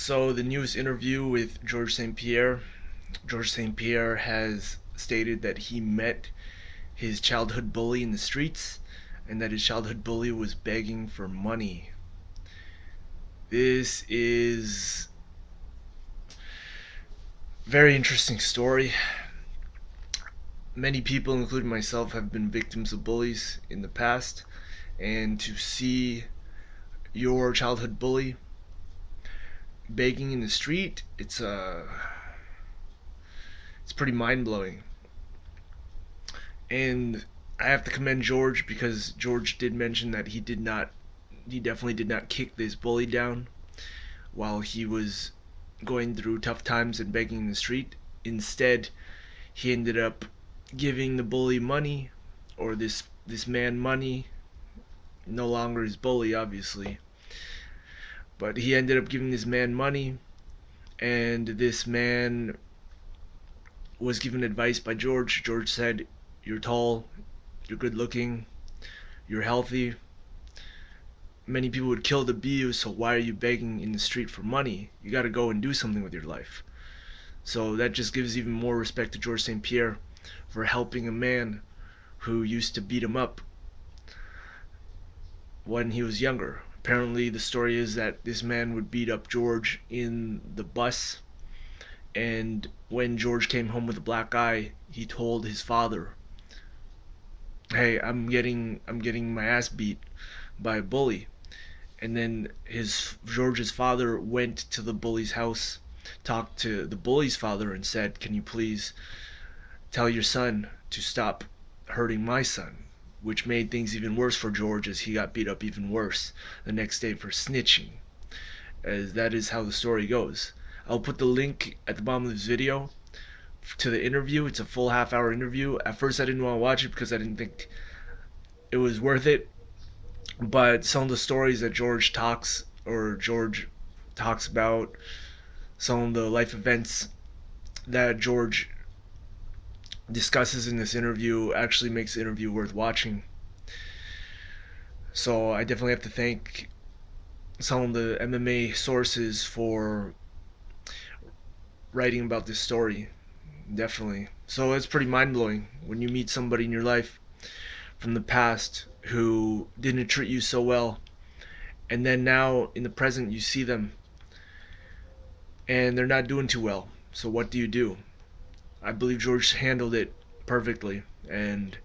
So the newest interview with George St. Pierre. George St. Pierre has stated that he met his childhood bully in the streets and that his childhood bully was begging for money. This is a very interesting story. Many people, including myself, have been victims of bullies in the past, and to see your childhood bully begging in the street, it's pretty mind blowing. And I have to commend George because George did mention that he definitely did not kick this bully down while he was going through tough times and begging in the street. Instead, he ended up giving the bully money, or this man money, no longer his bully, obviously. But he ended up giving this man money, and this man was given advice by George. George said, "You're tall, you're good looking, you're healthy. Many people would kill to be you, so why are you begging in the street for money? You gotta go and do something with your life." So that just gives even more respect to George St. Pierre for helping a man who used to beat him up when he was younger. Apparently, the story is that this man would beat up George in the bus, and when George came home with a black eye, he told his father, "Hey, I'm getting my ass beat by a bully." And then his George's father went to the bully's house, talked to the bully's father, and said, "Can you please tell your son to stop hurting my son?" Which made things even worse for George as he got beat up even worse the next day for snitching. As that is how the story goes. I'll put the link at the bottom of this video to the interview. It's a full half-hour interview. At first I didn't want to watch it because I didn't think it was worth it, but some of the stories that George talks about, some of the life events that George discusses in this interview actually makes the interview worth watching. So I definitely have to thank some of the MMA sources for writing about this story. Definitely. So it's pretty mind blowing when you meet somebody in your life from the past who didn't treat you so well, and then now in the present you see them and they're not doing too well. So what do you do? I believe George handled it perfectly, and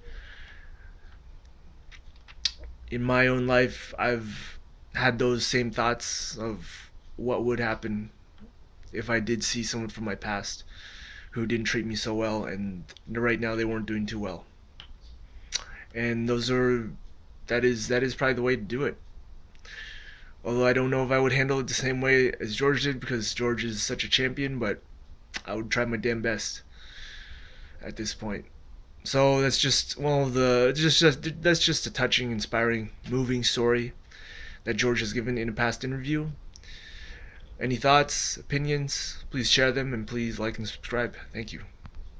in my own life I've had those same thoughts of what would happen if I did see someone from my past who didn't treat me so well, and right now they weren't doing too well. And that is probably the way to do it. Although I don't know if I would handle it the same way as George did because George is such a champion, but I would try my damn best at this point. So that's just one of the that's just a touching, inspiring, moving story that George has given in a past interview. Any thoughts, opinions? Please share them and please like and subscribe. Thank you.